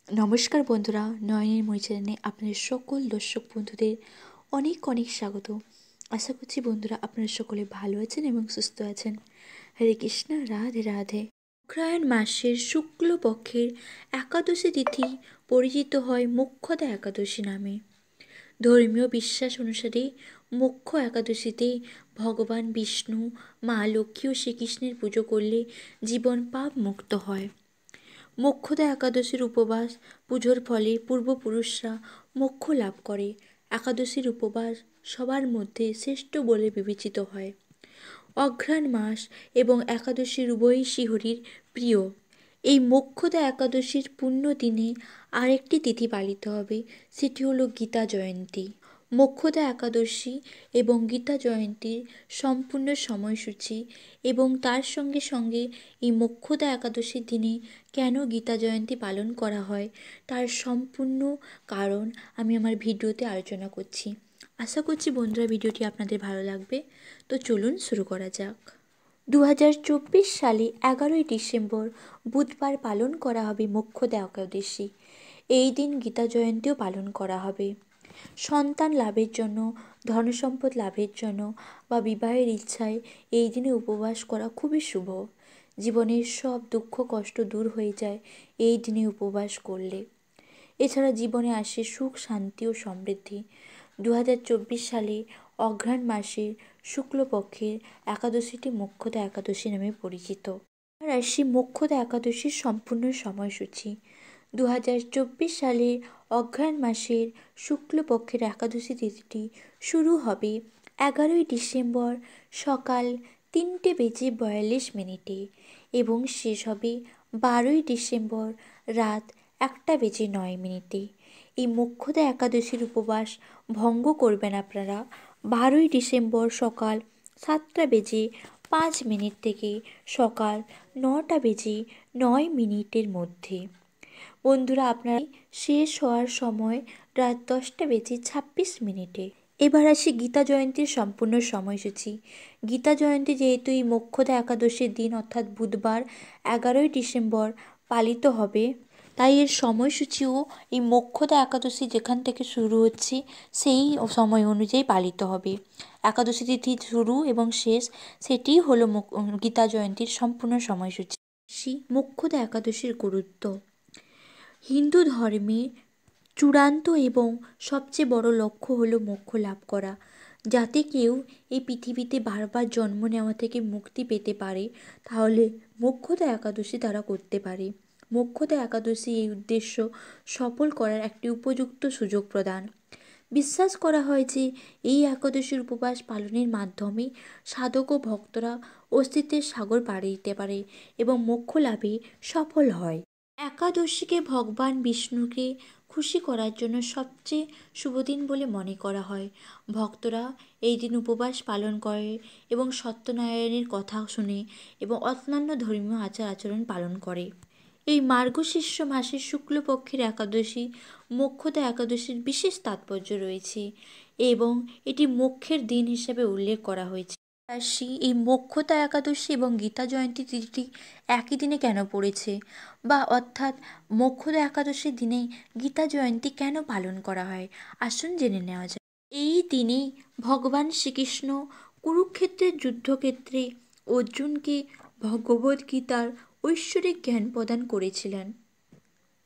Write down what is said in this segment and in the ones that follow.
নমস্কার বন্ধুরা, নয়নের মই চ্যানেলে আপনাদের সকল দর্শক বন্ধুদের অনেক অনেক স্বাগত। আশা করছি বন্ধুরা আপনারা সকলে ভালো আছেন এবং সুস্থ আছেন। হরে কৃষ্ণ, রাধে রাধে। অগ্রহায়ণ মাসের শুক্লপক্ষের একাদশী তিথি পরিচিত হয় মোক্ষদা একাদশী নামে। ধর্মীয় বিশ্বাস অনুসারে মোক্ষ একাদশীতে ভগবান বিষ্ণু, মা লক্ষ্মী ও শ্রীকৃষ্ণের পুজো করলে জীবন পাপ মুক্ত হয়। মোক্ষদা একাদশীর উপবাস পুজোর ফলে পূর্বপুরুষরা মোক্ষ লাভ করে। একাদশীর উপবাস সবার মধ্যে শ্রেষ্ঠ বলে বিবেচিত হয়। অঘ্রাণ মাস এবং একাদশীর উভয়ই শ্রীহরির প্রিয়। এই মোক্ষদা একাদশীর পুণ্য দিনে আরেকটি তিথি পালিত হবে, সেটি হলো গীতা জয়ন্তী। মোক্ষদা একাদশী এবং গীতা জয়ন্তীর সম্পূর্ণ সময়সূচি এবং তার সঙ্গে সঙ্গে এই মোক্ষদা একাদশীর দিনে কেন গীতা জয়ন্তী পালন করা হয় তার সম্পূর্ণ কারণ আমি আমার ভিডিওতে আলোচনা করছি। আশা করছি বন্ধুরা ভিডিওটি আপনাদের ভালো লাগবে। তো চলুন শুরু করা যাক। 2024 সালে 11ই ডিসেম্বর বুধবার পালন করা হবে মোক্ষদা একাদশী। এই দিন গীতা জয়ন্তীও পালন করা হবে। সন্তান লাভের জন্য, ধনসম্পদ লাভের জন্য বা বিবাহের ইচ্ছায় এই দিনে উপবাস করা খুবই শুভ। জীবনের সব দুঃখ কষ্ট দূর হয়ে যায় এই দিনে উপবাস করলে। এছাড়া জীবনে আসে সুখ, শান্তি ও সমৃদ্ধি। 2024 সালে অঘ্রাণ মাসের শুক্লপক্ষের একাদশীটি মোক্ষদা একাদশী নামে পরিচিত। রাশি মোক্ষদা একাদশীর সম্পূর্ণ সময়সূচি। 2024 সালের অঘ্রাণ মাসের শুক্লপক্ষের একাদশী তিথিটি শুরু হবে 11ই ডিসেম্বর সকাল 3:42 এবং শেষ হবে 12ই ডিসেম্বর রাত 1:09। এই মোক্ষদা একাদশীর উপবাস ভঙ্গ করবেন আপনারা 12ই ডিসেম্বর সকাল 7:05 থেকে সকাল 9:09 মধ্যে। বন্ধুরা, আপনার শেষ হওয়ার সময় রাত 10:26। এবার আসি গীতা জয়ন্তীর সম্পূর্ণ সময়সূচি। গীতা জয়ন্তী যেহেতু এই মোক্ষদা একাদশীর দিন অর্থাৎ বুধবার 11ই ডিসেম্বর পালিত হবে, তাই এর সময়সূচিও এই মোক্ষদা একাদশী যেখান থেকে শুরু হচ্ছে সেই সময় অনুযায়ী পালিত হবে। একাদশী তিথি শুরু এবং শেষ সেটিই হলো গীতা জয়ন্তীর সম্পূর্ণ সময়সূচি। মোক্ষদা একাদশীর গুরুত্ব। হিন্দু ধর্মে চূড়ান্ত এবং সবচেয়ে বড় লক্ষ্য হলো মোক্ষ লাভ করা, যাতে কেউ এই পৃথিবীতে বারবার জন্ম নেওয়া থেকে মুক্তি পেতে পারে। তাহলে মোক্ষদা একাদশী তারা করতে পারে। মোক্ষদা একাদশী এই উদ্দেশ্য সফল করার একটি উপযুক্ত সুযোগ প্রদান। বিশ্বাস করা হয় যে এই একাদশীর উপবাস পালনের মাধ্যমে সাধক ও ভক্তরা অস্তিত্বের সাগর পাড়ি দিতে পারে এবং মোক্ষ লাভে সফল হয়। একাদশীকে ভগবান বিষ্ণুকে খুশি করার জন্য সবচেয়ে শুভ দিন বলে মনে করা হয়। ভক্তরা এই দিন উপবাস পালন করে এবং সত্যনারায়ণের কথা শুনে এবং অন্যান্য ধর্মীয় আচার আচরণ পালন করে। এই মার্গশীর্ষ মাসের শুক্লপক্ষের একাদশী মোক্ষদা একাদশীর বিশেষ তাৎপর্য রয়েছে এবং এটি মোক্ষের দিন হিসেবে উল্লেখ করা হয়েছে। রাশি এই মোক্ষদা একাদশী এবং গীতা জয়ন্তী তিথিটি একই দিনে কেন পড়েছে, বা অর্থাৎ মোক্ষদা একাদশীর দিনে গীতা জয়ন্তী কেন পালন করা হয়, আসুন জেনে নেওয়া যায়। এই দিনেই ভগবান শ্রীকৃষ্ণ কুরুক্ষেত্রের যুদ্ধক্ষেত্রে অর্জুনকে ভগবদ্গীতার ঐশ্বরিক জ্ঞান প্রদান করেছিলেন,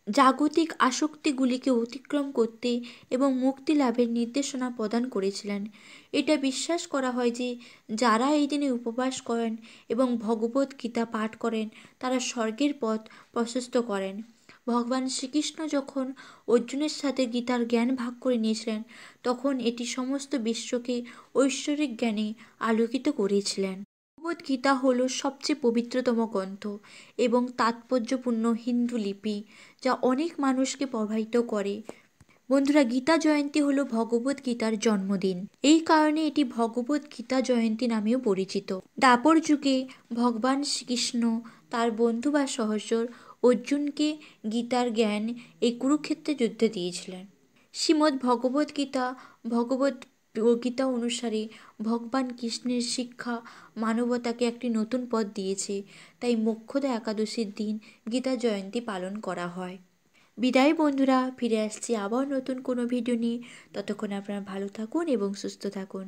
জাগতিক আসক্তিগুলিকে অতিক্রম করতে এবং মুক্তি লাভের নির্দেশনা প্রদান করেছিলেন। এটা বিশ্বাস করা হয় যে যারা এই দিনে উপবাস করেন এবং ভগবদ্গীতা পাঠ করেন তারা স্বর্গের পথ প্রশস্ত করেন। ভগবান শ্রীকৃষ্ণ যখন অর্জুনের সাথে গীতার জ্ঞান ভাগ করে নিয়েছিলেন তখন এটি সমস্ত বিশ্বকে ঐশ্বরিক জ্ঞানে আলোকিত করেছিলেন। ভগবদ্গীতা হল সবচেয়ে পবিত্রতম গ্রন্থ এবং তাৎপর্যপূর্ণ হিন্দু লিপি যা অনেক মানুষকে প্রভাবিত করে। বন্ধুরা, গীতা জয়ন্তী হলো ভগবদ্গীতার জন্মদিন। এই কারণে এটি ভগবদ্গীতা জয়ন্তী নামেও পরিচিত। দ্বাপর যুগে ভগবান শ্রীকৃষ্ণ তার বন্ধু বা সহচর অর্জুনকে গীতার জ্ঞান এই কুরুক্ষেত্রে যুদ্ধে দিয়েছিলেন। শ্রীমদ্ ভগবদ্গীতা অনুসারে ভগবান কৃষ্ণের শিক্ষা মানবতাকে একটি নতুন পথ দিয়েছে, তাই মোক্ষদা একাদশীর দিন গীতা জয়ন্তী পালন করা হয়। বিদায় বন্ধুরা, ফিরে আসছি আবার নতুন কোনো ভিডিও নিয়ে। ততক্ষণ আপনারা ভালো থাকুন এবং সুস্থ থাকুন।